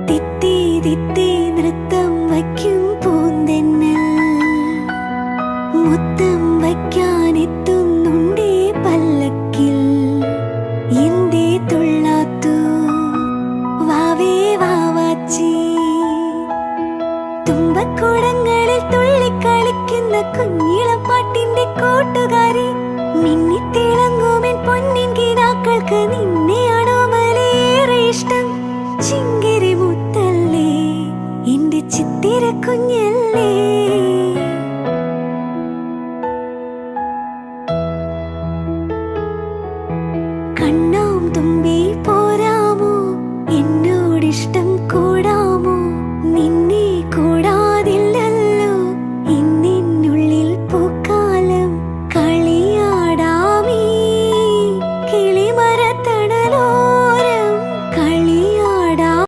തിത്തി തിത്തി നൃത്തം വയ്ക്കും പൂന്തെന്നൽ, മുത്തം വയ്ക്കാനെത്തുന്നുണ്ടേ പല്ലക്കിൽ. എന്തേ തുള്ളാത്തു വാവേ വാവാച്ചി, തുമ്പക്കൂടങ്ങളിൽ തുള്ളിക്കളിക്കുന്ന കുഞ്ഞിളപ്പാട്ടിന്റെ കൂട്ടുകാരി. മിന്നിത്തിളങ്ങുമെൻ പൊന്നിൻ കിനാക്കൾക്ക് നിന്നെയാണോ മലേറെ ഇഷ്ടം. ചിങ്കിരി മുത്തല്ലേ എന്റെ ചിത്തിര കുഞ്ഞല്ലേ. കണ്ണാം തുമ്പി പോരാമോ എന്നോടിഷ്ടം കൂടാ.